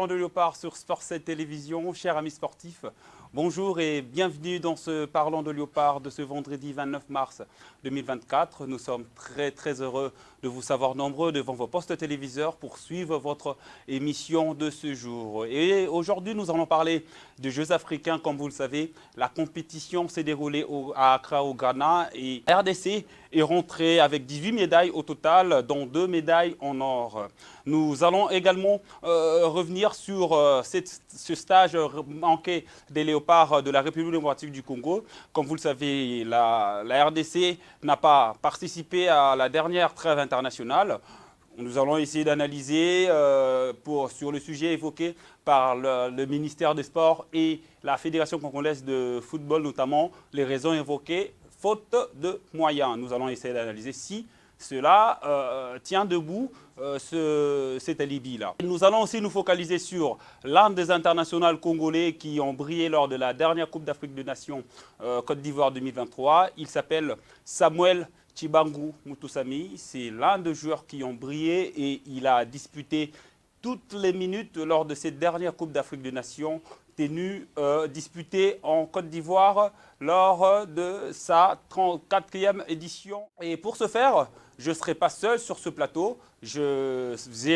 Parlons de Léopard sur Sport 7 Télévision. Chers amis sportifs, bonjour et bienvenue dans ce Parlons de Léopard de ce vendredi 29 mars 2024. Nous sommes très heureux de vous savoir nombreux devant vos postes téléviseurs pour suivre votre émission de ce jour. Et aujourd'hui, nous allons parler des Jeux africains. Comme vous le savez, la compétition s'est déroulée à Accra au Ghana et RDC est rentré avec 18 médailles au total, dont 2 médailles en or. Nous allons également revenir sur ce stage manqué des Léopards de la République démocratique du Congo. Comme vous le savez, la RDC n'a pas participé à la dernière trêve internationale. Nous allons essayer d'analyser sur le sujet évoqué par le ministère des Sports et la Fédération congolaise de football, notamment les raisons évoquées, faute de moyens. Nous allons essayer d'analyser si cela tient debout cet alibi-là. Nous allons aussi nous focaliser sur l'un des internationaux congolais qui ont brillé lors de la dernière Coupe d'Afrique des Nations Côte d'Ivoire 2023. Il s'appelle Samuel Tshibangu Mutusami. C'est l'un des joueurs qui ont brillé et il a disputé toutes les minutes lors de cette dernière Coupe d'Afrique des Nations disputée en Côte d'Ivoire lors de sa 34e édition. Et pour ce faire, je ne serai pas seul sur ce plateau. J'ai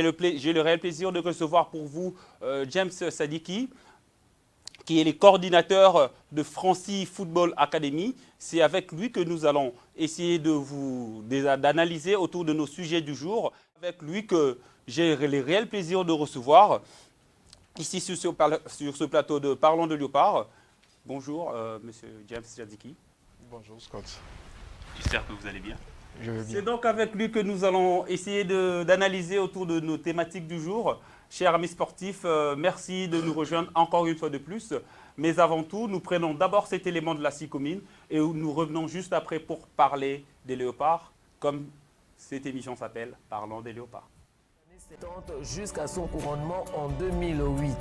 le réel plaisir de recevoir pour vous James Sadiki, qui est le coordinateur de Francy Football Academy. C'est avec lui que nous allons essayer d'analyser autour de nos sujets du jour. Avec lui que j'ai le réel plaisir de recevoir ici sur ce plateau de Parlons de Léopard. Bonjour, monsieur James Sadiki. Bonjour, Scott. J'espère que vous allez bien. Je vais bien. C'est donc avec lui que nous allons essayer d'analyser autour de nos thématiques du jour. Chers amis sportifs, merci de nous rejoindre encore une fois de plus. Mais avant tout, nous prenons d'abord cet élément de la SICOMIN et nous revenons juste après pour parler des léopards, comme cette émission s'appelle Parlons des léopards. Jusqu'à son couronnement en 2008,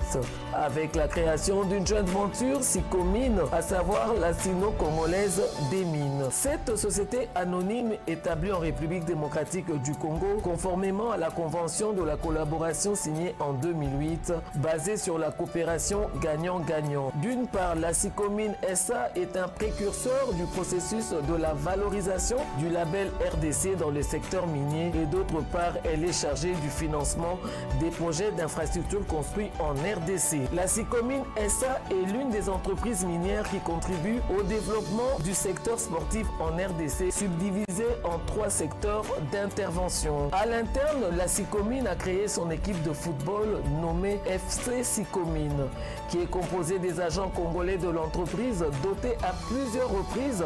avec la création d'une joint venture SICOMIN, à savoir la sino-congolaise des mines. Cette société anonyme établie en République démocratique du Congo, conformément à la convention de la collaboration signée en 2008, basée sur la coopération gagnant-gagnant. D'une part, la SICOMIN SA est un précurseur du processus de la valorisation du label RDC dans le secteur minier et d'autre part, elle est chargée du financement des projets d'infrastructures construits en RDC. La SICOMIN SA est l'une des entreprises minières qui contribuent au développement du secteur sportif en RDC, subdivisé en 3 secteurs d'intervention. À l'interne, la SICOMIN a créé son équipe de football nommée FC SICOMIN, qui est composée des agents congolais de l'entreprise, dotés à plusieurs reprises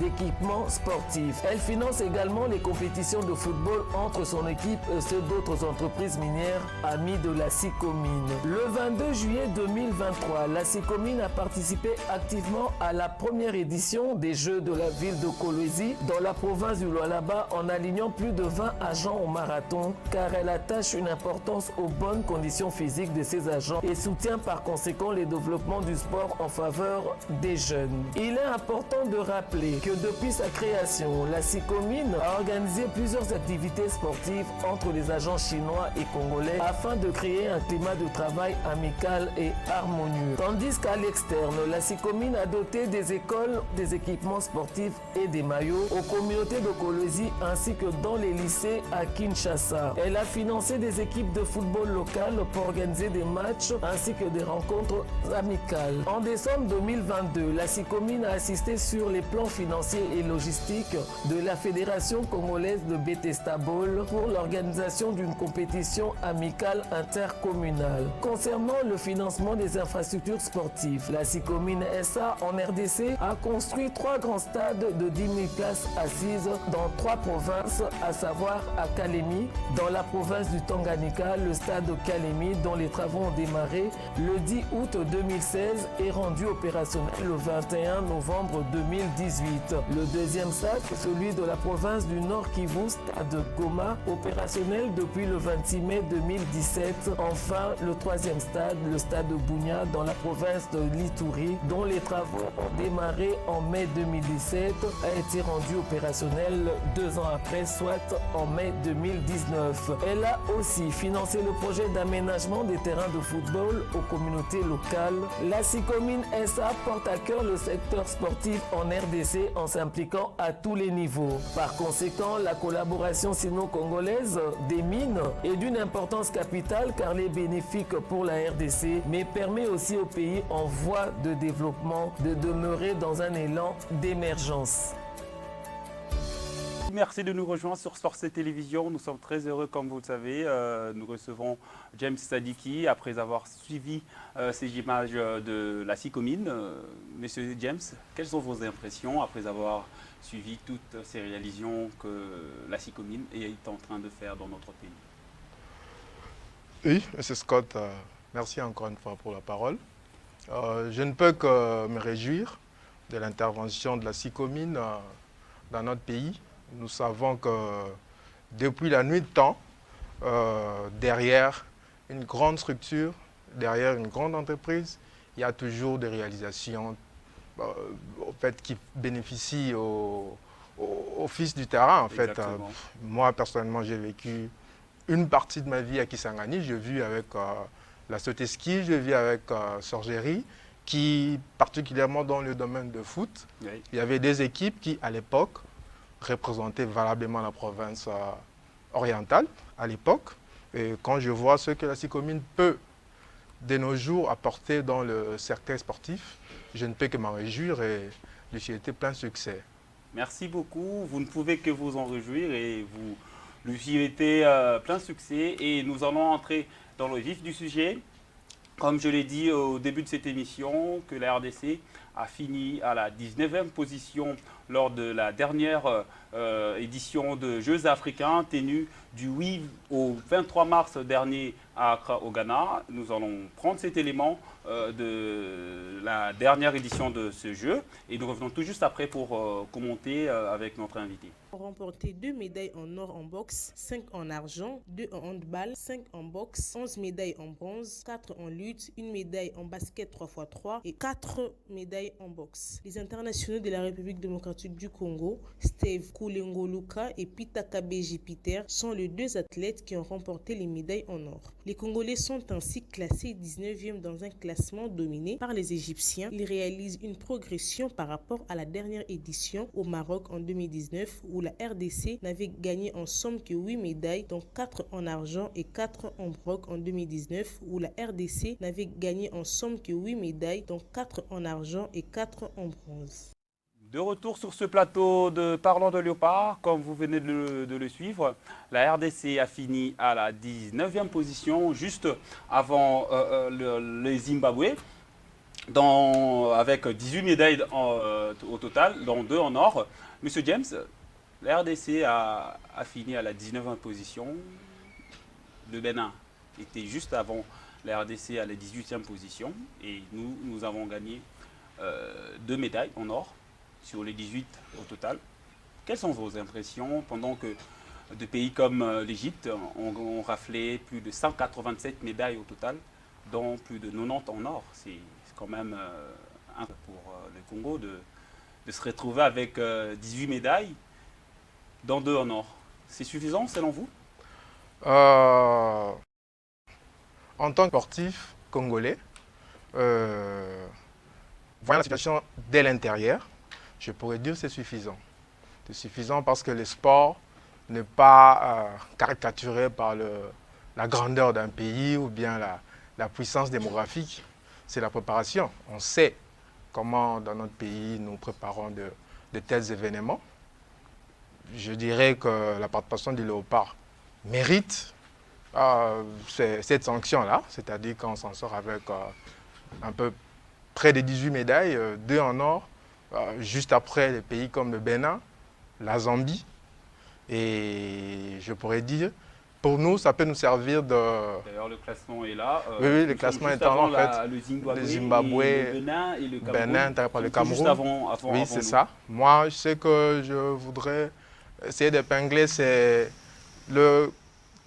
d'équipements sportifs. Elle finance également les compétitions de football entre son équipe et ceux d'autres entreprises minières amies de la SICOMIN. Le 22 juillet 2023, la SICOMIN a participé activement à la première édition des Jeux de la ville de Kolwezi dans la province du Lualaba en alignant plus de 20 agents au marathon car elle attache une importance aux bonnes conditions physiques de ses agents et soutient par conséquent le développement du sport en faveur des jeunes. Il est important de rappeler que depuis sa création, la SICOMIN a organisé plusieurs activités sportives entre les agents chinois et congolais afin de créer un climat de travail amical et harmonieux. Tandis qu'à l'externe, la SICOMIN a doté des écoles, des équipements sportifs et des maillots aux communautés de Kolwezi ainsi que dans les lycées à Kinshasa. Elle a financé des équipes de football locales pour organiser des matchs ainsi que des rencontres amicales. En décembre 2022, la SICOMIN a assisté sur les plans financiers et logistiques de la Fédération congolaise de Bétestaball pour l'organisation d'une compétition amicale intercommunale. Concernant le financement des infrastructures sportives, la SICOMIN SA en RDC a construit 3 grands stades de 10 000 places assises dans 3 provinces, à savoir à Kalemi, dans la province du Tanganyika, le stade de Kalemi dont les travaux ont démarré le 10 août 2016 et rendu opérationnel le 21 novembre 2018. Le deuxième stade, celui de la province du Nord Kivu, stade Goma, opérationnel depuis le le 26 mai 2017. Enfin, le troisième stade, le stade de Bunia, dans la province de l'Ituri, dont les travaux ont démarré en mai 2017, a été rendu opérationnel 2 ans après, soit en mai 2019. Elle a aussi financé le projet d'aménagement des terrains de football aux communautés locales. La SICOMIN SA porte à cœur le secteur sportif en RDC en s'impliquant à tous les niveaux. Par conséquent, la collaboration sino-congolaise des mines est d'une importance capitale car elle est bénéfique pour la RDC, mais permet aussi au pays en voie de développement de demeurer dans un élan d'émergence. Merci de nous rejoindre sur Sport C Télévision. Nous sommes très heureux, comme vous le savez. Nous recevons James Sadiki après avoir suivi ces images de la SICOMIN. Monsieur James, quelles sont vos impressions après avoir suivi toutes ces réalisations que la SICOMIN est en train de faire dans notre pays? Oui, M. Scott, merci encore une fois pour la parole. Je ne peux que me réjouir de l'intervention de la SICOMIN dans notre pays. Nous savons que depuis la nuit de temps, derrière une grande structure, derrière une grande entreprise, il y a toujours des réalisations qui bénéficient au fils du terrain. En fait. Moi, personnellement, j'ai vécu une partie de ma vie à Kisangani. J'ai vu avec la Soteski, j'ai vu avec Sorgerie, qui, particulièrement dans le domaine de foot, oui. Il y avait des équipes qui, à l'époque, représentaient valablement la province orientale, à l'époque. Et quand je vois ce que la SICOMIN peut, de nos jours, apporter dans le cercle sportif, je ne peux que m'en réjouir et lui souhaiter plein succès. Merci beaucoup. Vous ne pouvez que vous en réjouir et vous lui souhaitez plein succès. Et nous allons entrer dans le vif du sujet. Comme je l'ai dit au début de cette émission, que la RDC a fini à la 19e position lors de la dernière édition de Jeux africains tenue du 8 au 23 mars dernier à Accra au Ghana. Nous allons prendre cet élément de la dernière édition de ce jeu et nous revenons tout juste après pour commenter avec notre invité. Remporté 2 médailles en or en boxe, 5 en argent, 2 en handball, 5 en boxe, 11 médailles en bronze, 4 en lutte, 1 médaille en basket 3x3 et 4 médailles en boxe. Les internationaux de la République démocratique du Congo, Steve Koulengo-Luka et Pita Kabeji Peter, sont les 2 athlètes qui ont remporté les médailles en or. Les Congolais sont ainsi classés 19e dans un classement dominé par les Égyptiens. Ils réalisent une progression par rapport à la dernière édition au Maroc en 2019 où la RDC n'avait gagné en somme que 8 médailles, dont 4 en argent et 4 en broc en 2019 où la RDC n'avait gagné en somme que 8 médailles, dont 4 en argent et 4 en bronze. De retour sur ce plateau de Parlons de Léopard, comme vous venez de le suivre, la RDC a fini à la 19e position, juste avant le Zimbabwe, avec 18 médailles au total, dont 2 en or. Monsieur James, la RDC a fini à la 19e position. Le Bénin était juste avant la RDC à la 18e position et nous avons gagné 2 médailles en or sur les 18 au total. Quelles sont vos impressions pendant que des pays comme l'Égypte ont raflé plus de 187 médailles au total, dont plus de 90 en or? C'est quand même pour le Congo de se retrouver avec 18 médailles, dont 2 en or. C'est suffisant selon vous? En tant que sportif congolais, voyant la situation dès l'intérieur, je pourrais dire que c'est suffisant. C'est suffisant parce que le sport n'est pas caricaturé par la grandeur d'un pays ou bien la puissance démographique. C'est la préparation. On sait comment dans notre pays nous préparons de tels événements. Je dirais que la participation du Léopard mérite cette sanction-là, c'est-à-dire qu'on s'en sort avec un peu près de 18 médailles, 2 en or, juste après les pays comme le Bénin, la Zambie. Et je pourrais dire, pour nous, ça peut nous servir de... D'ailleurs, le classement est là. Oui, le classement est en fait. Le Zimbabwe, le Bénin et le Cameroun. Bénin, le Cameroun. Juste avant oui, c'est ça. Moi, je sais que je voudrais essayer d'épingler, c'est le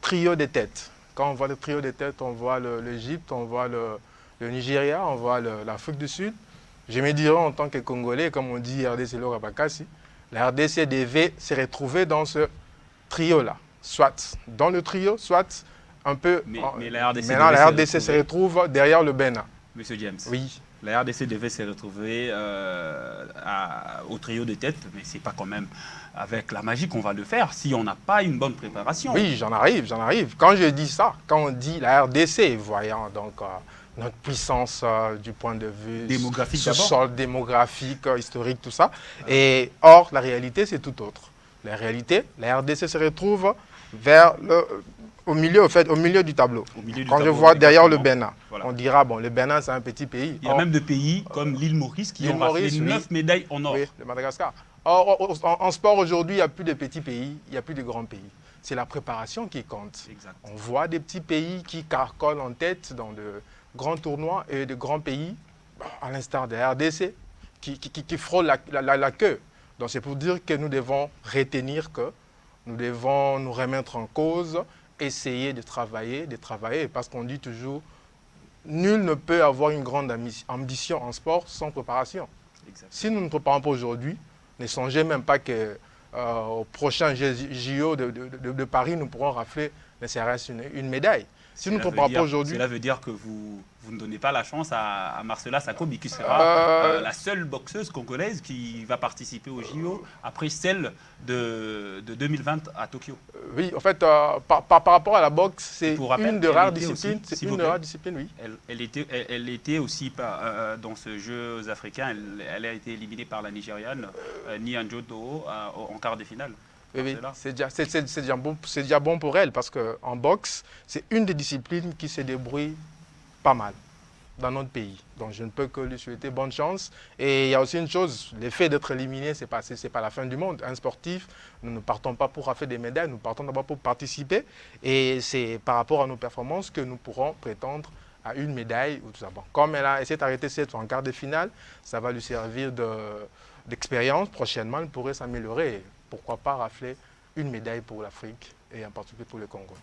trio de têtes. Quand on voit le trio de têtes, on voit l'Égypte, on voit le Nigeria, on voit l'Afrique du Sud. Je me dirais en tant que Congolais, comme on dit RDC Lorabakasi, la RDC devait se retrouver dans ce trio-là. Soit dans le trio, soit un peu... Mais la RDC maintenant, la RDC se retrouve derrière le Bénin. Monsieur James. Oui. La RDC devait se retrouver au trio de tête, mais ce n'est pas quand même avec la magie qu'on va le faire si on n'a pas une bonne préparation. Oui, j'en arrive. Quand je dis ça, quand on dit la RDC, voyant donc notre puissance du point de vue démographique sous-sol, démographique, historique, tout ça. Et or, la réalité, c'est tout autre. La réalité, la RDC se retrouve vers au milieu du tableau. Quand je vois derrière le Bénin, voilà. On dira, bon, le Bénin, c'est un petit pays. Il y a même des pays comme l'île Maurice qui ont raflé 9 médailles en or. Oui, le Madagascar. Or, en sport, aujourd'hui, il n'y a plus de petits pays, il n'y a plus de grands pays. C'est la préparation qui compte. Exact. On voit des petits pays qui carcolent en tête dans de grands tournois et de grands pays, à l'instar de la RDC, qui frôlent la queue. Donc, c'est pour dire que nous devons retenir que nous devons nous remettre en cause, essayer de travailler, parce qu'on dit toujours, nul ne peut avoir une grande ambition en sport sans préparation. Exactement. Si nous ne préparons pas aujourd'hui, ne songez même pas qu'au prochain JO de Paris, nous pourrons rafler ne serait-ce une médaille. Si nous ne préparons pas aujourd'hui... Cela veut dire que vous ne donnez pas la chance à Marcela Sakobi, qui sera la seule boxeuse congolaise qui va participer au JO après celle de 2020 à Tokyo. Oui, en fait, par rapport à la boxe, c'est une des rares disciplines. C'est une des rares disciplines, oui. Elle était aussi dans ce Jeux africains. Elle a été éliminée par la Nigériane Nyanjo Toho en quart de finale. Oui, c'est déjà bon pour elle parce qu'en boxe, c'est une des disciplines qui se débrouille pas mal dans notre pays. Donc je ne peux que lui souhaiter bonne chance. Et il y a aussi une chose, le fait d'être éliminé, ce n'est pas la fin du monde. Un sportif, nous ne partons pas pour rafler des médailles, nous partons d'abord pour participer. Et c'est par rapport à nos performances que nous pourrons prétendre à une médaille. Ou tout ça. Bon, comme elle a essayé d'arrêter cette en quart de finale, ça va lui servir d'expérience. Prochainement, elle pourrait s'améliorer. Pourquoi pas rafler une médaille pour l'Afrique et en particulier pour le Congo?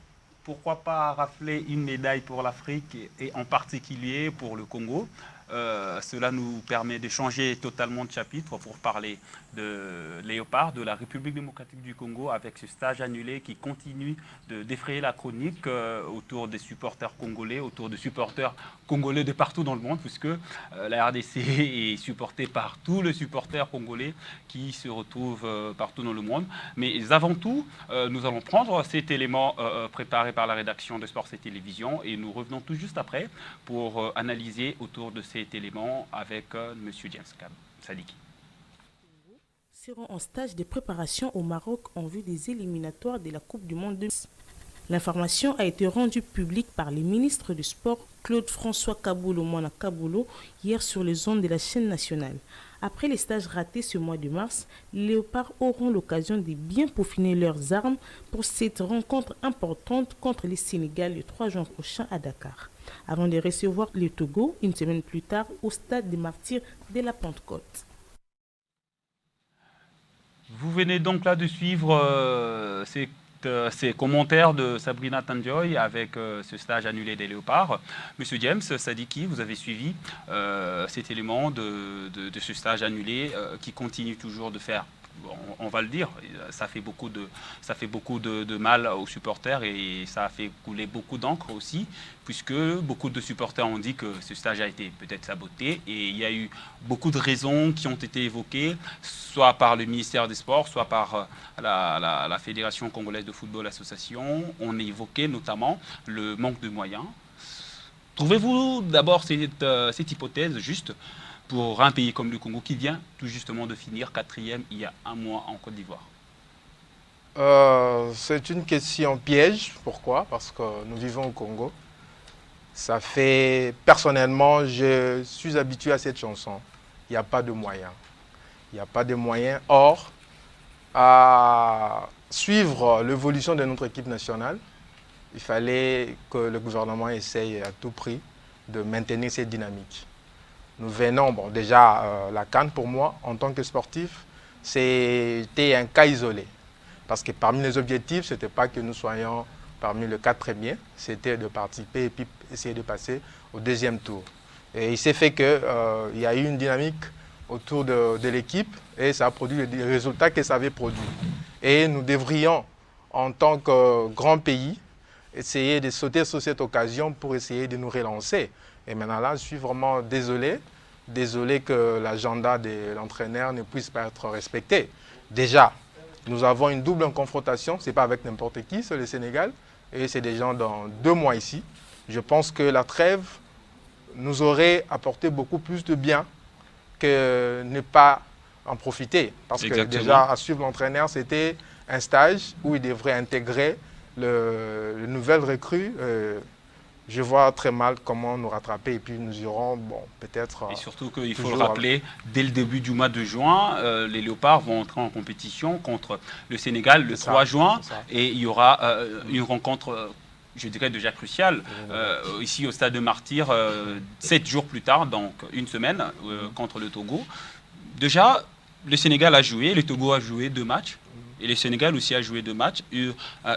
Pourquoi pas rafler une médaille pour l'Afrique et en particulier pour le Congo? Cela nous permet de changer totalement de chapitre pour parler de Léopard, de la République démocratique du Congo, avec ce stage annulé qui continue de défrayer la chronique autour des supporters congolais, autour de supporters congolais de partout dans le monde, puisque la RDC est supportée par tous les supporters congolais qui se retrouvent partout dans le monde. Mais avant tout, nous allons prendre cet élément préparé par la rédaction de Sports et Télévision et nous revenons tout juste après pour analyser autour de cet élément avec M. James Sadiki. Seront en stage de préparation au Maroc en vue des éliminatoires de la Coupe du Monde. L'information a été rendue publique par le ministre du Sport, Claude-François Kaboulou-Mona Kaboulou, hier sur les ondes de la chaîne nationale. Après les stages ratés ce mois de mars, les Léopards auront l'occasion de bien peaufiner leurs armes pour cette rencontre importante contre le Sénégal le 3 juin prochain à Dakar, avant de recevoir le Togo une semaine plus tard au stade des Martyrs de la Pentecôte. Vous venez donc là de suivre ces commentaires de Sabrina Tandjoy avec ce stage annulé des Léopards. Monsieur James Sadiki, vous avez suivi cet élément de ce stage annulé qui continue toujours de faire, on va le dire, ça fait beaucoup de mal aux supporters et ça a fait couler beaucoup d'encre aussi, puisque beaucoup de supporters ont dit que ce stage a été peut-être saboté et il y a eu beaucoup de raisons qui ont été évoquées, soit par le ministère des Sports, soit par la Fédération congolaise de football association. On a évoqué notamment le manque de moyens. Trouvez-vous d'abord cette hypothèse juste pour un pays comme le Congo qui vient tout justement de finir 4e il y a un mois en Côte d'Ivoire? C'est une question piège. Pourquoi? Parce que nous vivons au Congo. Ça fait, personnellement, je suis habitué à cette chanson. Il n'y a pas de moyens. Il n'y a pas de moyens. Or, à suivre l'évolution de notre équipe nationale, il fallait que le gouvernement essaye à tout prix de maintenir cette dynamique. Nous venons, bon, déjà, la CAN pour moi, en tant que sportif, c'était un cas isolé. Parce que parmi les objectifs, ce n'était pas que nous soyons parmi les 4 premiers, c'était de participer et puis essayer de passer au deuxième tour. Et il s'est fait qu'il y a eu une dynamique autour de l'équipe et ça a produit les résultats que ça avait produits. Et nous devrions, en tant que grand pays, essayer de sauter sur cette occasion pour essayer de nous relancer. Et maintenant là, je suis vraiment désolé que l'agenda de l'entraîneur ne puisse pas être respecté. Déjà, nous avons une double confrontation, ce n'est pas avec n'importe qui, c'est le Sénégal, et c'est des gens dans 2 mois ici. Je pense que la trêve nous aurait apporté beaucoup plus de bien que ne pas en profiter. Parce que déjà, à suivre l'entraîneur, c'était un stage où il devrait intégrer le nouvel recrue. Je vois très mal comment nous rattraper et puis nous irons, bon, peut-être... Et surtout qu'il faut le rappeler, dès le début du mois de juin, les Léopards vont entrer en compétition contre le Sénégal le 3 juin. Et il y aura une rencontre, je dirais déjà cruciale, ici au Stade de Martyrs, 7 jours plus tard, donc une semaine, contre le Togo. Déjà, le Sénégal a joué, le Togo a joué 2 matchs. Et le Sénégal aussi a joué 2 matchs.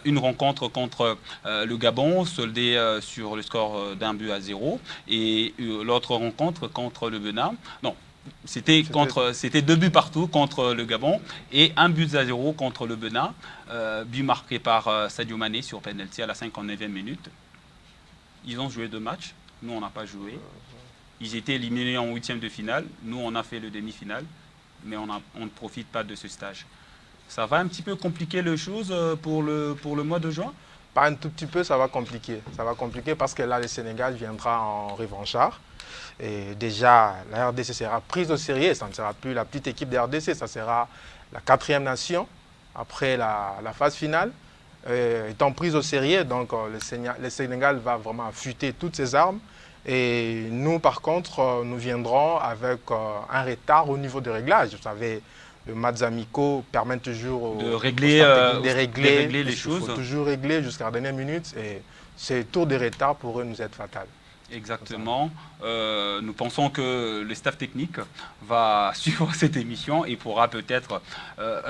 Une rencontre contre le Gabon, soldée sur le score d'1-0. Et l'autre rencontre contre le Bénin. Non, c'était 2 buts partout contre le Gabon et 1-0 contre le Bénin. But marqué par Sadio Mané sur penalty à la 59e minute. Ils ont joué 2 matchs. Nous, on n'a pas joué. Ils étaient éliminés en 8e de finale. Nous, on a fait le demi-finale. Mais on ne profite pas de ce stage. Ça va un petit peu compliquer les choses pour le mois de juin? Pas un tout petit peu, ça va compliquer. Ça va compliquer parce que là, le Sénégal viendra en revanchard. Et déjà, la RDC sera prise au sérieux. Ça ne sera plus la petite équipe de RDC, ça sera la 4e nation après la phase finale. Étant prise au sérieux, donc le Sénégal va vraiment affûter toutes ses armes. Et nous, par contre, nous viendrons avec un retard au niveau de réglage. Vous savez, le match amicaux permet toujours de régler les choses. Il faut toujours régler jusqu'à la dernière minute et ce tour de retard pourrait nous être fatal. Exactement. Nous pensons que le staff technique va suivre cette émission et pourra peut-être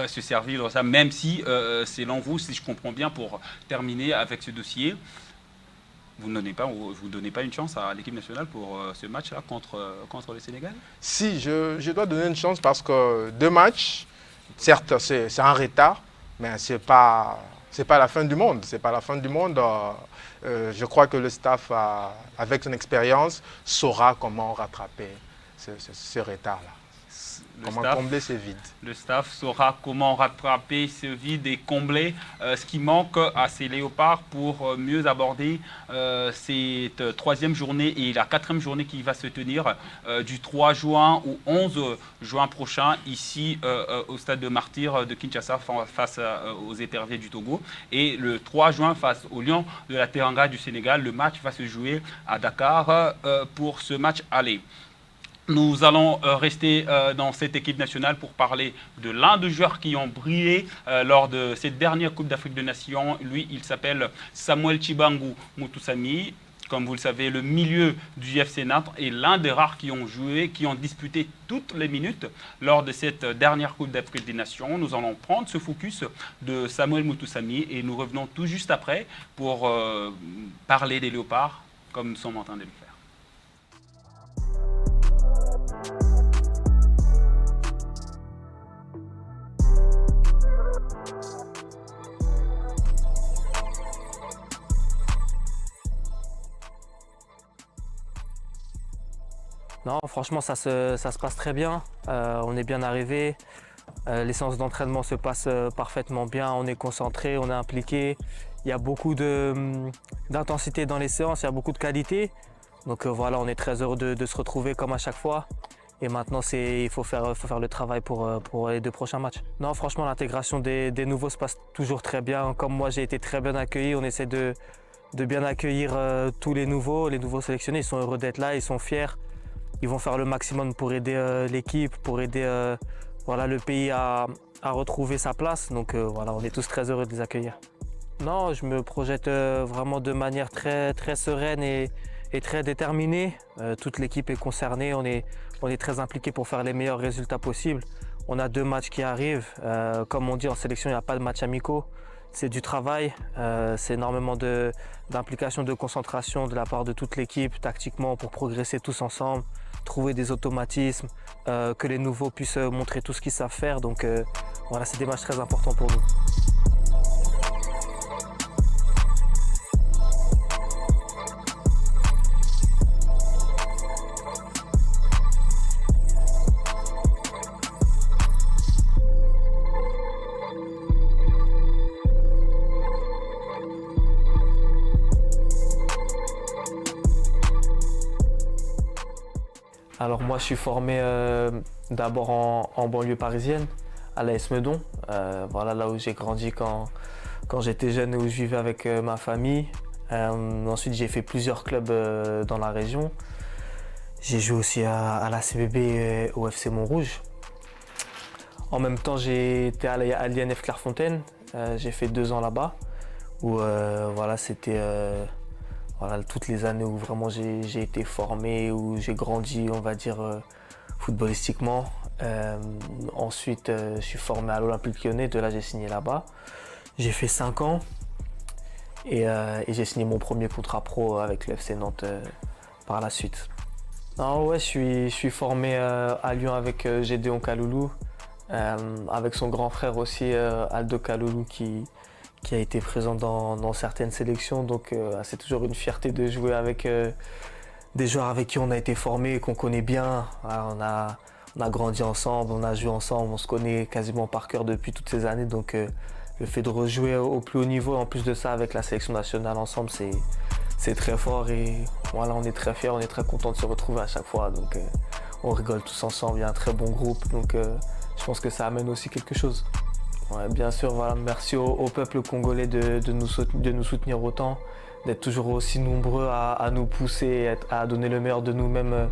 se servir de ça, même si, selon vous, si je comprends bien, pour terminer avec ce dossier, vous ne donnez pas une chance à l'équipe nationale pour ce match-là contre le Sénégal? Si, je dois donner une chance parce que 2 matchs, certes, c'est un retard, mais ce n'est pas la fin du monde. C'est pas la fin du monde. Je crois que le staff, avec son expérience, saura comment rattraper ce retard-là. Comment combler ce vide. Le staff saura comment rattraper ce vide et combler ce qui manque à ces Léopards pour mieux aborder cette 3e journée et la 4e journée qui va se tenir du 3 juin au 11 juin prochain ici au Stade de Martyrs de Kinshasa face aux Éperviers du Togo. Et le 3 juin face aux Lions de la Teranga du Sénégal, le match va se jouer à Dakar pour ce match aller. Nous allons rester dans cette équipe nationale pour parler de l'un des joueurs qui ont brillé lors de cette dernière Coupe d'Afrique des Nations. Lui, il s'appelle Samuel Tshibangu Mutusami. Comme vous le savez, le milieu du FC Naples est l'un des rares qui ont joué, qui ont disputé toutes les minutes lors de cette dernière Coupe d'Afrique des Nations. Nous allons prendre ce focus de Samuel Mutusami et nous revenons tout juste après pour parler des Léopards comme nous sommes en train de le faire. Non, franchement, ça se passe très bien. On est bien arrivé. Les séances d'entraînement se passent parfaitement bien. On est concentré, on est impliqué. Il y a beaucoup d'intensité dans les séances, il y a beaucoup de qualité. Donc voilà, on est très heureux de se retrouver comme à chaque fois. Et maintenant, il faut faire le travail pour les 2 prochains matchs. Non, franchement, l'intégration des nouveaux se passe toujours très bien. Comme moi, j'ai été très bien accueilli. On essaie de bien accueillir tous les nouveaux sélectionnés. Ils sont heureux d'être là, ils sont fiers. Ils vont faire le maximum pour aider l'équipe, pour aider le pays à retrouver sa place. Donc voilà, on est tous très heureux de les accueillir. Non, je me projette vraiment de manière très, très sereine et très déterminée. Toute l'équipe est concernée, on est très impliqué pour faire les meilleurs résultats possibles. On a 2 matchs qui arrivent. Comme on dit en sélection, il n'y a pas de match amicaux. c'est du travail, c'est énormément d'implication, de concentration de la part de toute l'équipe, tactiquement, pour progresser tous ensemble, trouver des automatismes, que les nouveaux puissent montrer tout ce qu'ils savent faire. Donc voilà, c'est des matchs très importants pour nous. Alors moi je suis formé d'abord en banlieue parisienne, à l'AS Meudon, voilà là où j'ai grandi quand j'étais jeune et où je vivais avec ma famille. Ensuite j'ai fait plusieurs clubs dans la région. J'ai joué aussi à la CBB et au FC Montrouge. En même temps j'ai été à l'INF Clairefontaine, j'ai fait 2 ans là-bas où voilà c'était voilà, toutes les années où vraiment j'ai été formé, où j'ai grandi, on va dire, footballistiquement. Ensuite, je suis formé à l'Olympique Lyonnais, de là j'ai signé là-bas. J'ai fait 5 ans et j'ai signé mon premier contrat pro avec le FC Nantes par la suite. Non, ouais, je suis formé à Lyon avec Gédéon Kaloulou, avec son grand frère aussi, Aldo Kaloulou, qui a été présent dans certaines sélections, donc c'est toujours une fierté de jouer avec des joueurs avec qui on a été formés et qu'on connaît bien. Voilà, on a grandi ensemble, on a joué ensemble, on se connaît quasiment par cœur depuis toutes ces années, donc le fait de rejouer au plus haut niveau, en plus de ça avec la sélection nationale ensemble, c'est très fort et voilà, on est très fiers, on est très contents de se retrouver à chaque fois, donc on rigole tous ensemble, il y a un très bon groupe, donc je pense que ça amène aussi quelque chose. Ouais, bien sûr, voilà, merci au peuple congolais de nous soutenir autant, d'être toujours aussi nombreux à nous pousser, à donner le meilleur de nous-mêmes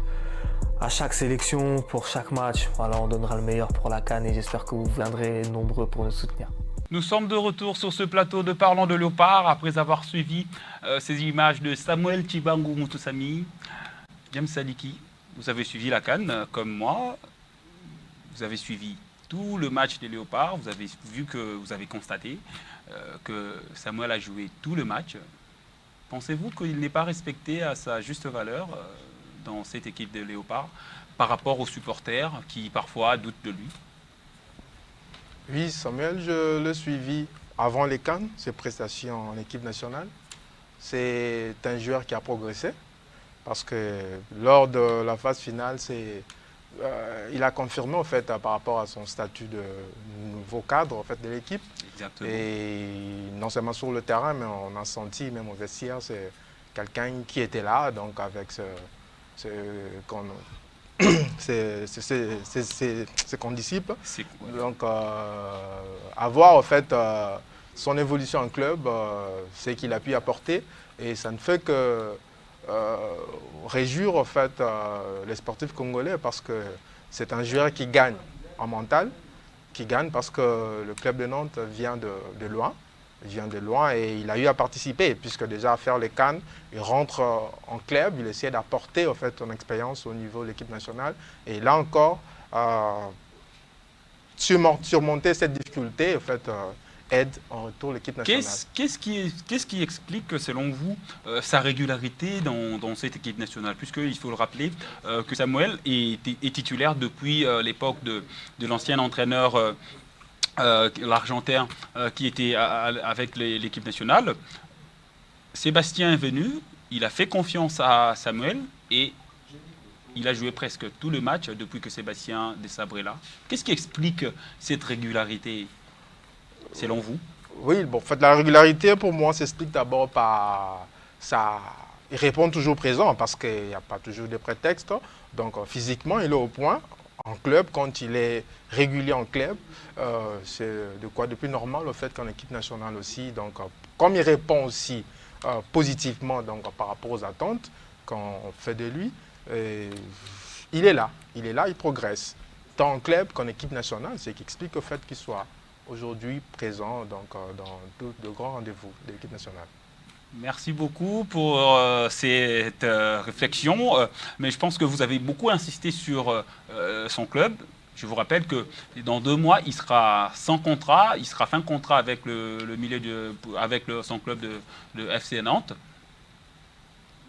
à chaque sélection, pour chaque match. Voilà, on donnera le meilleur pour la CAN et j'espère que vous viendrez nombreux pour nous soutenir. Nous sommes de retour sur ce plateau de Parlons de Léopard après avoir suivi ces images de Samuel Tshibangou Moutoussamy, James Sadiki. Vous avez suivi la CAN comme moi, vous avez suivi tout le match des Léopards, vous avez vu que vous avez constaté que Samuel a joué tout le match. Pensez-vous qu'il n'est pas respecté à sa juste valeur dans cette équipe des Léopards par rapport aux supporters qui parfois doutent de lui? Oui, Samuel, je l'ai suivi avant les CAN, ses prestations en équipe nationale. C'est un joueur qui a progressé parce que lors de la phase finale, il a confirmé en fait, par rapport à son statut de nouveau cadre en fait, de l'équipe. Exactement. Et non seulement sur le terrain, mais on a senti même au vestiaire, c'est quelqu'un qui était là, donc avec ses condisciples. Donc avoir en fait son évolution en club, c'est qu'il a pu apporter et ça ne fait que réjouir en fait les sportifs congolais parce que c'est un joueur qui gagne en mental, qui gagne parce que le club de Nantes vient de loin. Il vient de loin et il a eu à participer puisque déjà à faire les CAN, il rentre en club, il essaie d'apporter en fait son expérience au niveau de l'équipe nationale et là encore surmonter cette difficulté en fait aide en retour l'équipe nationale. Qu'est-ce qui explique selon vous sa régularité dans cette équipe nationale, puisqu'il faut le rappeler que Samuel est titulaire depuis l'époque de l'ancien entraîneur l'Argentin qui était avec l'équipe nationale. Sébastien est venu, il a fait confiance à Samuel et il a joué presque tout le match depuis que Sébastien Desabre est là. Qu'est-ce qui explique cette régularité selon vous? Oui, bon, en fait, la régularité pour moi s'explique d'abord par ça. Il répond toujours présent parce qu'il n'y a pas toujours de prétexte. Donc physiquement, il est au point. En club, quand il est régulier en club, c'est de quoi de plus normal le fait qu'en équipe nationale aussi. Donc, comme il répond aussi positivement donc, par rapport aux attentes qu'on fait de lui, il est là, il progresse. Tant en club qu'en équipe nationale, c'est ce qui explique le fait qu'il soit aujourd'hui présent donc, dans de grands rendez-vous de l'équipe nationale. Merci beaucoup pour cette réflexion, mais je pense que vous avez beaucoup insisté sur son club. Je vous rappelle que dans 2 mois, il sera sans contrat, il sera fin contrat avec son club de FC Nantes.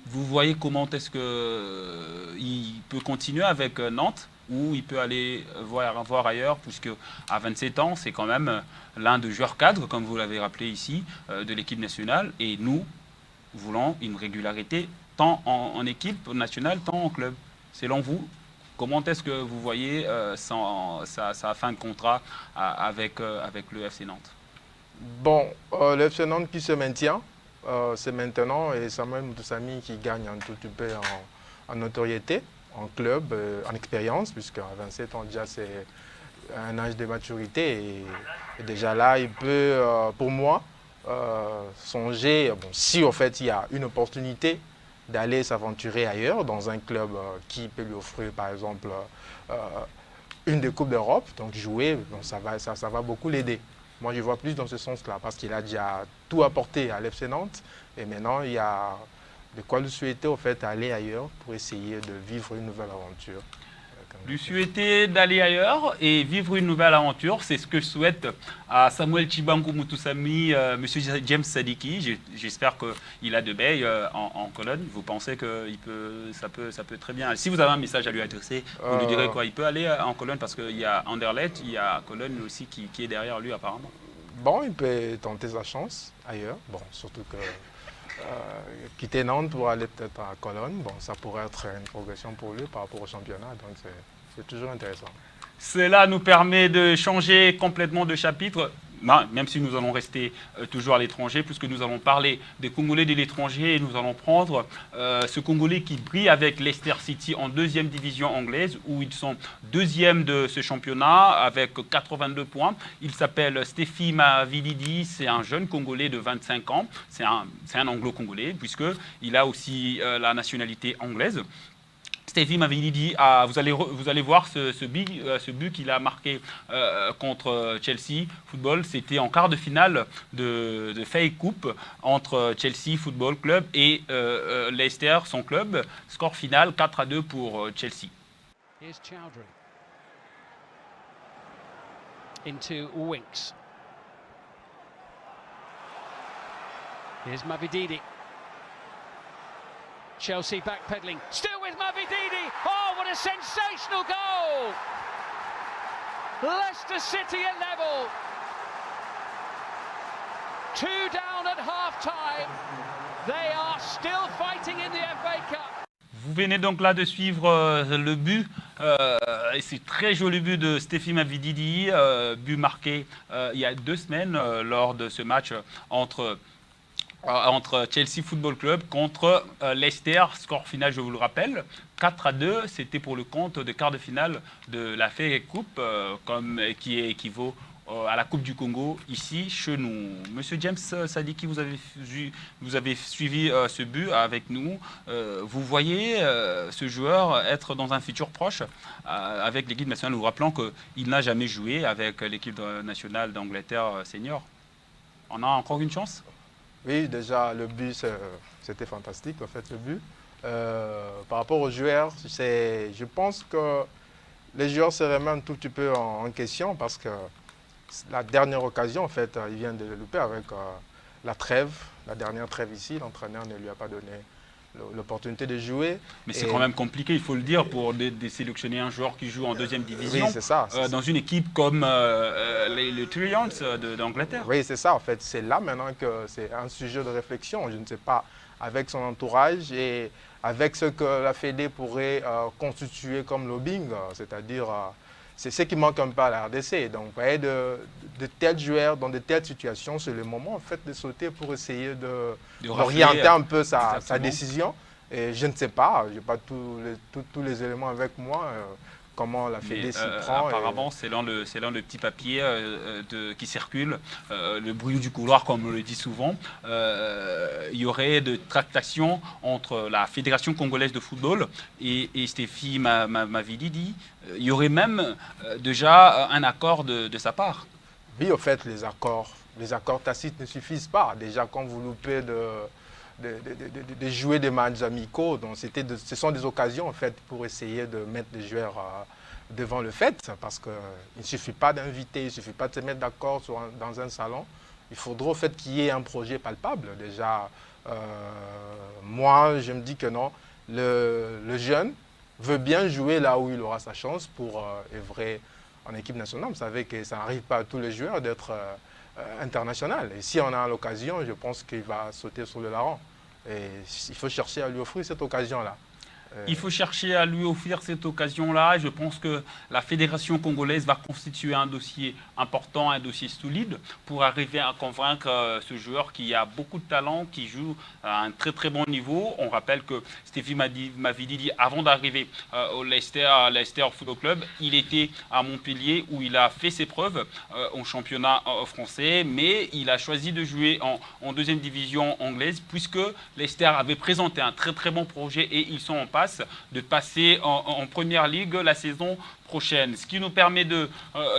Vous voyez comment est-ce qu'il peut continuer avec Nantes ou il peut aller voir ailleurs, puisque à 27 ans, c'est quand même l'un des joueurs cadres, comme vous l'avez rappelé ici, de l'équipe nationale. Et nous voulons une régularité tant en équipe nationale, tant en club. Selon vous, comment est-ce que vous voyez sa fin de contrat avec le FC Nantes? Bon, le FC Nantes qui se maintient, c'est maintenant, et Samuel Moutoussamy qui gagne un tout petit peu en notoriété, en club, en expérience, puisqu'à 27 ans déjà c'est un âge de maturité et déjà là il peut, pour moi, songer, bon, si en fait il y a une opportunité d'aller s'aventurer ailleurs dans un club qui peut lui offrir par exemple une des Coupes d'Europe, donc jouer, donc ça va beaucoup l'aider. Moi je vois plus dans ce sens-là parce qu'il a déjà tout apporté à l'FC Nantes et maintenant il y a de quoi lui souhaiter au fait aller ailleurs pour essayer de vivre une nouvelle aventure. Lui souhaiter d'aller ailleurs et vivre une nouvelle aventure, c'est ce que je souhaite à Samuel Tchibangu Moutoussamy, Monsieur James Sadiki. J'espère qu'il a de bail en Cologne. Vous pensez que ça peut très bien. Si vous avez un message à lui adresser, vous lui direz quoi? Il peut aller en Cologne parce qu'il y a Anderlecht, il y a Cologne aussi qui est derrière lui apparemment. Bon, il peut tenter sa chance ailleurs. Bon, surtout que quitter Nantes pour aller peut-être à Cologne, bon, ça pourrait être une progression pour lui par rapport au championnat, donc c'est toujours intéressant. Cela nous permet de changer complètement de chapitre, même si nous allons rester toujours à l'étranger, puisque nous allons parler des Congolais de l'étranger et nous allons prendre ce Congolais qui brille avec Leicester City en 2e division anglaise, où ils sont 2e de ce championnat avec 82 points. Il s'appelle Stéphie Mavididi, c'est un jeune Congolais de 25 ans, c'est un anglo-congolais, puisqu'il a aussi la nationalité anglaise. Stéphie Mavididi, vous allez voir ce but qu'il a marqué contre Chelsea Football. C'était en quart de finale de FA Cup entre Chelsea Football Club et Leicester, son club. Score final 4-2 pour Chelsea. Here's Chowdhury. Into Winks. Here's Mavididi. Chelsea backpedaling, still with Mavididi. Oh, what a sensational goal! Leicester City at level. 2 down at half-time. They are still fighting in the FA Cup. Vous venez donc là de suivre le but, et c'est très joli but de Stéphie Mavididi, but marqué il y a 2 semaines lors de ce match entre Chelsea Football Club contre Leicester. Score final, je vous le rappelle, 4-2. C'était pour le compte de quart de finale de la FA Cup, qui équivaut à la Coupe du Congo ici chez nous. Monsieur James Sadiki, vous avez suivi ce but avec nous. Vous voyez ce joueur être dans un futur proche avec l'équipe nationale. Nous rappelons qu'il n'a jamais joué avec l'équipe nationale d'Angleterre senior. On a encore une chance? Oui, déjà, le but, c'était fantastique, en fait, le but. Par rapport aux joueurs, je pense que les joueurs se remettent un tout petit peu en question parce que la dernière occasion, en fait, il vient de le louper avec la trêve, la dernière trêve ici. L'entraîneur ne lui a pas donné l'opportunité de jouer. Mais c'est quand même compliqué, il faut le dire, pour sélectionner un joueur qui joue en 2e division, oui, c'est ça, dans une équipe comme les Lions d'Angleterre. Oui, c'est ça, en fait. C'est là maintenant que c'est un sujet de réflexion. Je ne sais pas, avec son entourage et avec ce que la Fédé pourrait constituer comme lobbying, c'est-à-dire, c'est ce qui manque un peu à la RDC. Donc, vous voyez, de tels joueurs dans de telles situations, c'est le moment en fait de sauter pour essayer d'orienter un peu sa décision. Et je ne sais pas, je n'ai pas tous les éléments avec moi, comment la Fédé s'y prend. Apparemment, c'est dans le petit papier qui circule, le bruit du couloir, comme on le dit souvent. Il y aurait de tractations entre la Fédération congolaise de football et Stéphie Mavididi. Il y aurait même déjà un accord de sa part. Oui, au fait, les accords tacites ne suffisent pas. Déjà, quand vous loupez de jouer des matchs amicaux, donc ce sont des occasions en fait pour essayer de mettre les joueurs devant le fait, parce qu'il ne suffit pas d'inviter, il ne suffit pas de se mettre d'accord dans un salon. Il faudra au fait qu'il y ait un projet palpable. Déjà, moi, je me dis que non, le jeune veut bien jouer là où il aura sa chance pour œuvrer en équipe nationale. Vous savez que ça n'arrive pas à tous les joueurs d'être international. Et si on a l'occasion, je pense qu'il va sauter sur le larron. Et il faut chercher à lui offrir cette occasion-là. Il faut chercher à lui offrir cette occasion-là. Je pense que la Fédération congolaise va constituer un dossier important, un dossier solide pour arriver à convaincre ce joueur qui a beaucoup de talent, qui joue à un très très bon niveau. On rappelle que Stéphie Mavididi, avant d'arriver au Leicester Football Club, il était à Montpellier où il a fait ses preuves au championnat français, mais il a choisi de jouer en deuxième division anglaise puisque Leicester avait présenté un très très bon projet et ils sont en passe de passer en première ligue la saison prochaine. Ce qui nous permet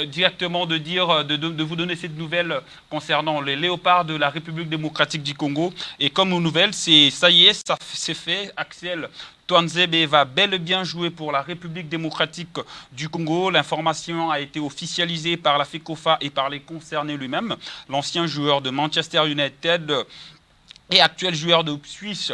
directement de vous donner cette nouvelle concernant les léopards de la République démocratique du Congo. Et comme nouvelle, ça y est, ça c'est fait. Axel Touanzebe va bel et bien jouer pour la République démocratique du Congo. L'information a été officialisée par la FECOFA et par les concernés lui-même. L'ancien joueur de Manchester United et actuel joueur de Suisse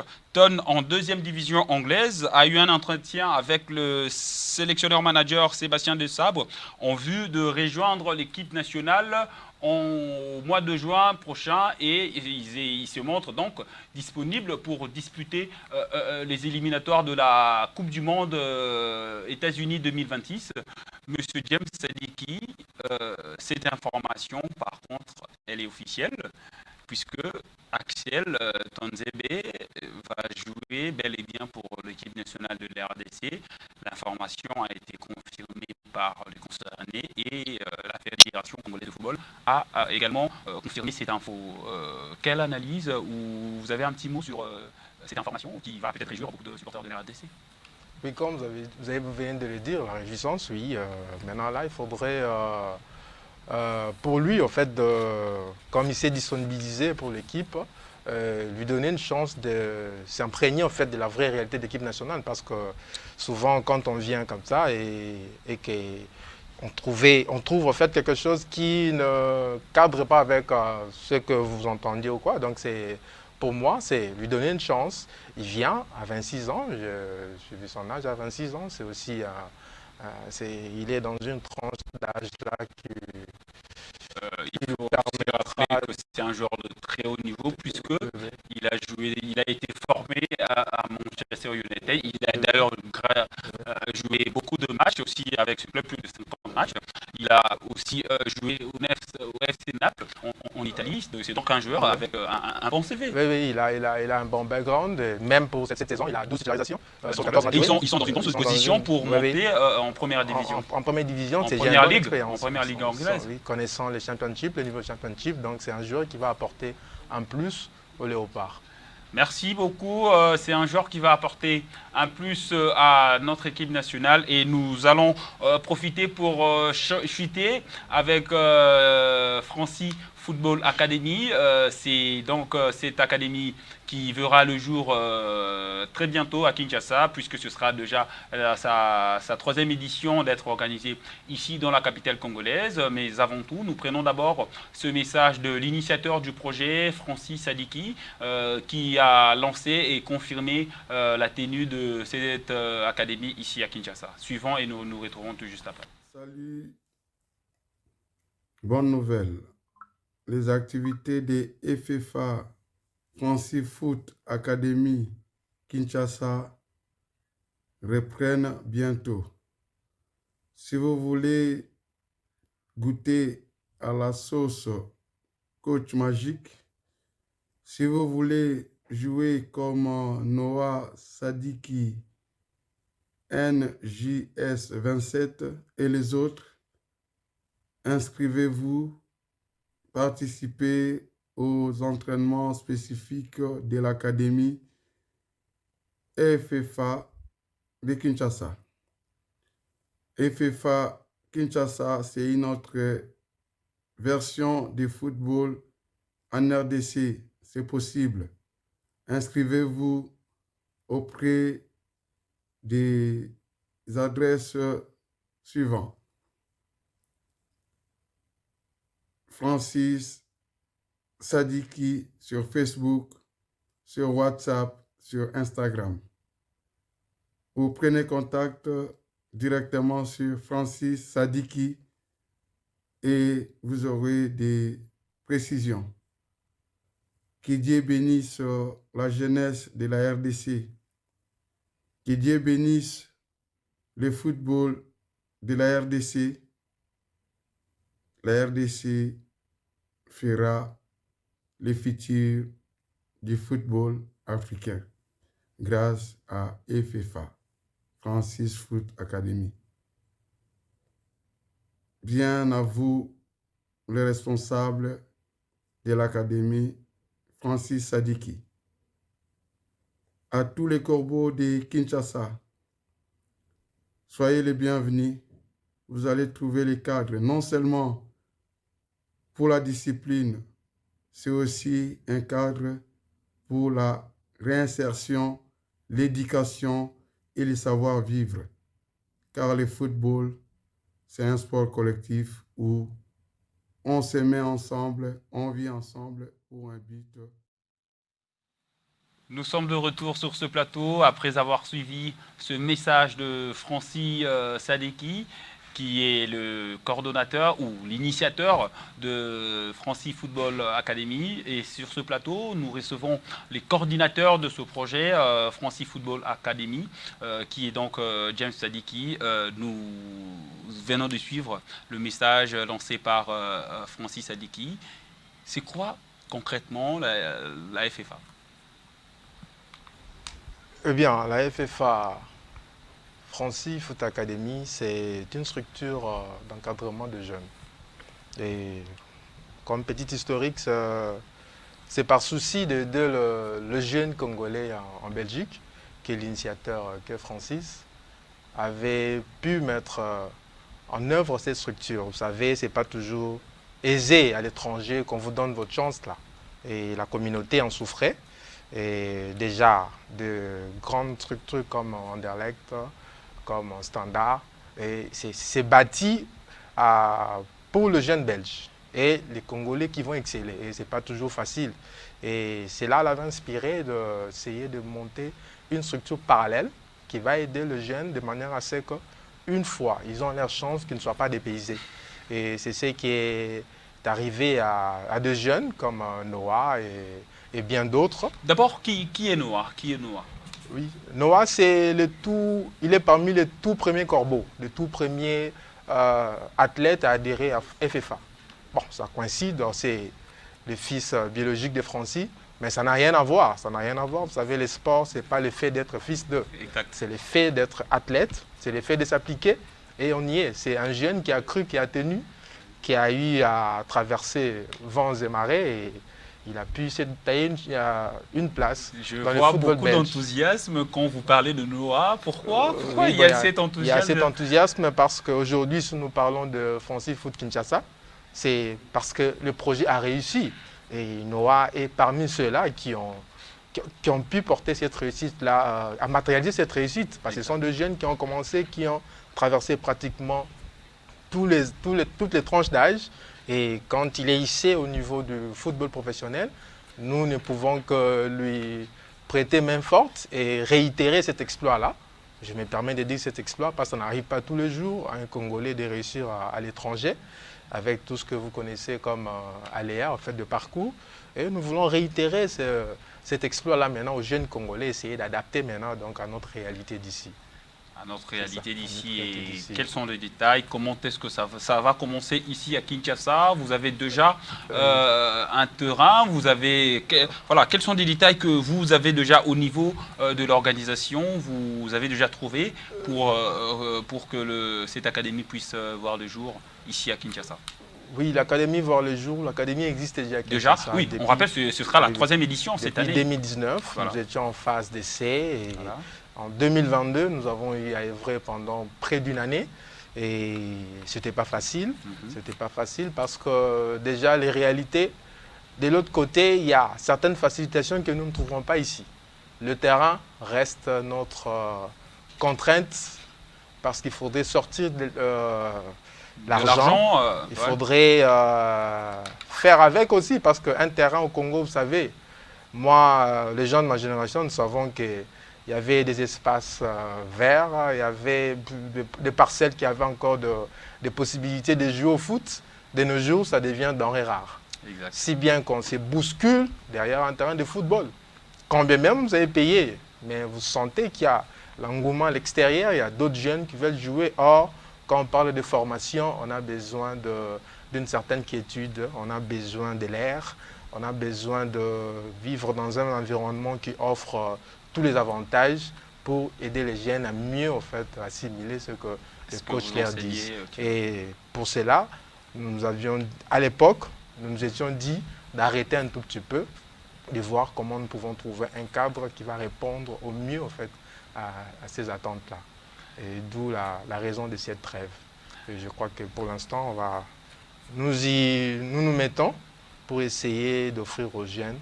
en deuxième division anglaise, a eu un entretien avec le sélectionneur-manager Sébastien Desabre en vue de rejoindre l'équipe nationale au mois de juin prochain et il se montre donc disponible pour disputer les éliminatoires de la Coupe du Monde États-Unis 2026. Monsieur James Sadiki, cette information, par contre, elle est officielle, puisque Axel Touanzebe va jouer bel et bien pour l'équipe nationale de l'RDC. L'information a été confirmée par les concernés et la Fédération congolaise de football a également confirmé cette info. Quelle analyse ou vous avez un petit mot sur cette information qui va peut-être réjouir beaucoup de supporters de l'RDC? Oui, comme vous venez de le dire, la réjouissance, oui. Maintenant, là, il faudrait... pour lui, en fait, comme il s'est disponibilisé pour l'équipe, lui donner une chance de s'imprégner en fait de la vraie réalité de l'équipe nationale, parce que souvent quand on vient comme ça et qu'on trouve en fait quelque chose qui ne cadre pas avec ce que vous entendiez ou quoi. Donc pour moi, c'est lui donner une chance. Il vient à 26 ans, j'ai vu son âge à 26 ans, c'est aussi il est dans une tranche d'âge là qui il faut aussi rappeler que c'est un joueur de très haut niveau puisque il a été formé à Manchester United. Il a d'ailleurs joué beaucoup de matchs aussi avec ce club, plus de 50 matchs. Il a aussi joué au FC Naples en Italie. C'est donc un joueur avec un bon CV. Oui, il a un bon background. Même pour cette saison, il a 12 titularisations sur 14 matchs. Ils sont dans une bonne position pour monter en première division. En première division, c'est en première ligue anglaise. Oui, connaissant les championships, le niveau championship, donc c'est un joueur qui va apporter un plus au Léopard. Merci beaucoup. C'est un joueur qui va apporter un plus à notre équipe nationale et nous allons profiter pour chuter avec Francis Football Academy. C'est donc cette académie qui verra le jour très bientôt à Kinshasa, puisque ce sera déjà sa troisième édition d'être organisée ici dans la capitale congolaise. Mais avant tout, nous prenons d'abord ce message de l'initiateur du projet, Francis Sadiki, qui a lancé et confirmé la tenue de cette académie ici à Kinshasa. Suivant et nous retrouvons tout juste après. Salut, bonne nouvelle. Les activités des FFA Francis Foot Academy Kinshasa reprennent bientôt. Si vous voulez goûter à la sauce Coach Magique, si vous voulez jouer comme Noah Sadiki, NJS27 et les autres, inscrivez-vous, participez aux entraînements spécifiques de l'Académie FFA de Kinshasa. FFA Kinshasa, c'est une autre version de football en RDC. C'est possible. Inscrivez-vous auprès des adresses suivants. Francis Sadiki sur Facebook, sur WhatsApp, sur Instagram. Vous prenez contact directement sur Francis Sadiki et vous aurez des précisions. Que Dieu bénisse la jeunesse de la RDC. Que Dieu bénisse le football de la RDC. La RDC fera le futur du football africain grâce à FFA, Francis Foot Academy. Bien à vous, les responsables de l'académie Francis Sadiki. À tous les corbeaux de Kinshasa, soyez les bienvenus. Vous allez trouver les cadres, non seulement pour la discipline, c'est aussi un cadre pour la réinsertion, l'éducation et le savoir-vivre. Car le football, c'est un sport collectif où on se met ensemble, on vit ensemble pour un but. Nous sommes de retour sur ce plateau après avoir suivi ce message de Francis Sadiki, qui est le coordonnateur ou l'initiateur de Francis Football Academy. Et sur ce plateau, nous recevons les coordinateurs de ce projet, Francis Football Academy, qui est donc James Sadiki. Nous venons de suivre le message lancé par Francis Sadiki. C'est quoi concrètement la FFA ? Eh bien, la FFA, Francis Foot Academy, c'est une structure d'encadrement de jeunes. Et comme petit historique, c'est par souci d'aider le jeune Congolais en Belgique, qui est l'initiateur, que Francis, avait pu mettre en œuvre cette structure. Vous savez, ce n'est pas toujours aisé à l'étranger qu'on vous donne votre chance là. Et la communauté en souffrait. Et déjà, de grandes structures comme Anderlecht, comme Standard, c'est bâti pour le jeune belge et les Congolais qui vont exceller. Et ce n'est pas toujours facile. Et c'est là l'avait inspiré d'essayer de monter une structure parallèle qui va aider le jeune de manière à ce qu'une fois, ils ont leur chance qu'ils ne soient pas dépaysés. Et c'est ce qui est arrivé à des jeunes comme Noah et bien d'autres. D'abord, qui est Noah ? Oui, Noah, il est parmi les tout premiers corbeaux, les tout premiers athlètes à adhérer à FFA. Bon, ça coïncide, c'est le fils biologique de Francis, mais ça n'a rien à voir. Ça n'a rien à voir. Vous savez, le sport, ce n'est pas le fait d'être fils d'eux. C'est le fait d'être athlète, c'est le fait de s'appliquer, et on y est. C'est un jeune qui a cru, qui a tenu, qui a eu à traverser vents et marées, et il a pu se tailler une place dans le football belge. Je vois beaucoup d'enthousiasme quand vous parlez de Noah. Pourquoi oui, il y a cet enthousiasme? Il y a cet enthousiasme parce qu'aujourd'hui, si nous parlons de Francis Foot Kinshasa, c'est parce que le projet a réussi. Et Noah est parmi ceux-là qui ont pu porter cette réussite-là, à matérialiser cette réussite. Parce que ce sont des jeunes qui ont commencé, qui ont traversé pratiquement toutes les tranches d'âge. Et quand il est hissé au niveau du football professionnel, nous ne pouvons que lui prêter main forte et réitérer cet exploit-là. Je me permets de dire cet exploit parce que ça n'arrive pas tous les jours à un Congolais de réussir à l'étranger, avec tout ce que vous connaissez comme aléa, en fait, de parcours. Et nous voulons réitérer cet exploit-là maintenant aux jeunes Congolais, essayer d'adapter maintenant donc, à notre réalité d'ici. À notre réalité d'ici. Et quels sont les détails? Comment est-ce que ça va commencer ici à Kinshasa? Vous avez déjà un terrain, voilà, quels sont les détails que vous avez déjà au niveau de l'organisation, vous avez déjà trouvé pour que cette académie puisse voir le jour ici à Kinshasa? Oui, l'académie voir le jour, l'académie existe déjà à Kinshasa. Oui, on rappelle que ce sera la 3e édition cette année. Depuis 2019, voilà. Nous étions en phase d'essai. Voilà. En 2022, nous avons eu à œuvrer pendant près d'une année et ce n'était pas facile. C'était pas facile parce que déjà les réalités, de l'autre côté, il y a certaines facilitations que nous ne trouverons pas ici. Le terrain reste notre contrainte parce qu'il faudrait sortir l'argent. Il faudrait faire avec aussi, parce qu'un terrain au Congo, vous savez, moi, les gens de ma génération, nous savons qu'il y avait des espaces verts, il y avait des parcelles qui avaient encore des possibilités de jouer au foot. De nos jours, ça devient denrée rare. Exact. Si bien qu'on se bouscule derrière un terrain de football. Quand bien même vous avez payé, mais vous sentez qu'il y a l'engouement à l'extérieur, il y a d'autres jeunes qui veulent jouer. Or, quand on parle de formation, on a besoin d'une certaine quiétude, on a besoin de l'air, on a besoin de vivre dans un environnement qui offre tous les avantages pour aider les jeunes à mieux en fait, assimiler ce que les coachs leur disent. Et pour cela, nous avions, à l'époque, nous nous étions dit d'arrêter un tout petit peu, de voir comment nous pouvons trouver un cadre qui va répondre au mieux en fait, à ces attentes-là. Et d'où la raison de cette trêve. Et je crois que pour l'instant, nous nous mettons pour essayer d'offrir aux jeunes,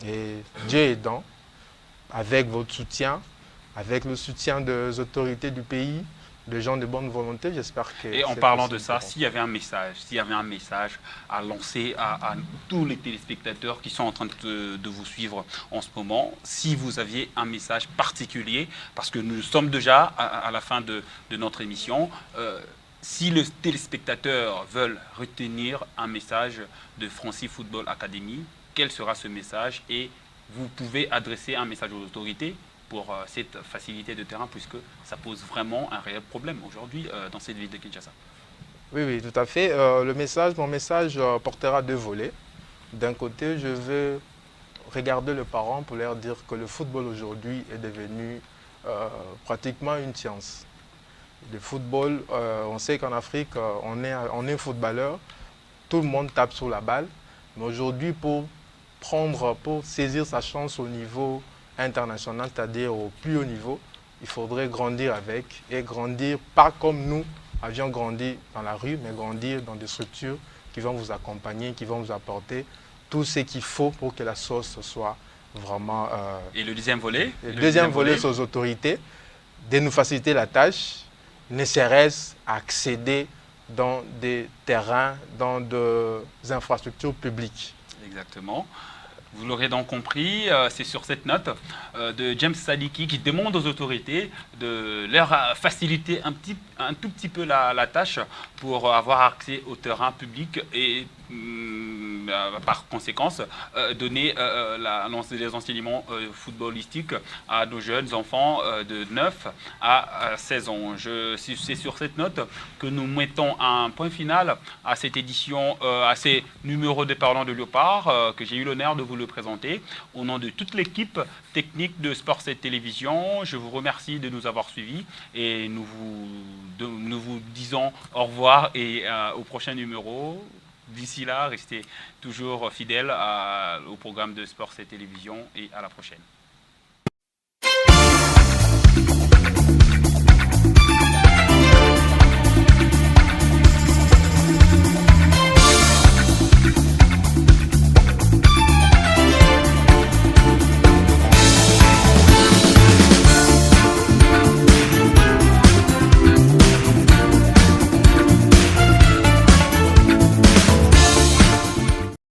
et Dieu aidant, avec votre soutien, avec le soutien des autorités du pays, de gens de bonne volonté, j'espère que... Et en parlant de ça, s'il y avait un message à lancer à tous les téléspectateurs qui sont en train de vous suivre en ce moment, si vous aviez un message particulier, parce que nous sommes déjà à la fin de notre émission, si les téléspectateurs veulent retenir un message de Francis Football Academy, quel sera ce message? Et vous pouvez adresser un message aux autorités pour cette facilité de terrain, puisque ça pose vraiment un réel problème aujourd'hui dans cette ville de Kinshasa. Oui, oui, tout à fait. Mon message portera deux volets. D'un côté, je veux regarder les parents pour leur dire que le football aujourd'hui est devenu pratiquement une science. Le football, on sait qu'en Afrique, on est footballeur, tout le monde tape sur la balle, mais aujourd'hui, pour saisir sa chance au niveau international, c'est-à-dire au plus haut niveau, il faudrait grandir avec, et grandir pas comme nous avions grandi dans la rue, mais grandir dans des structures qui vont vous accompagner, qui vont vous apporter tout ce qu'il faut pour que la sauce soit vraiment... Et le deuxième volet? Le deuxième volet, c'est aux autorités de nous faciliter la tâche, ne serait-ce à accéder dans des terrains, dans des infrastructures publiques. Exactement. Vous l'aurez donc compris, c'est sur cette note de James Sadiki qui demande aux autorités de leur faciliter un tout petit peu la tâche pour avoir accès au terrain public et par conséquence donner les enseignements footballistiques à nos jeunes enfants de 9 à 16 ans. C'est sur cette note que nous mettons un point final à cette édition, à ces numéros de Parlons de Léopard que j'ai eu l'honneur de vous le présenter. Au nom de toute l'équipe technique de Sport 7 Télévision, je vous remercie de nous avoir suivis et nous vous disons au revoir et au prochain numéro. D'ici là, restez toujours fidèles au programme de Sport 7 Télévision et à la prochaine.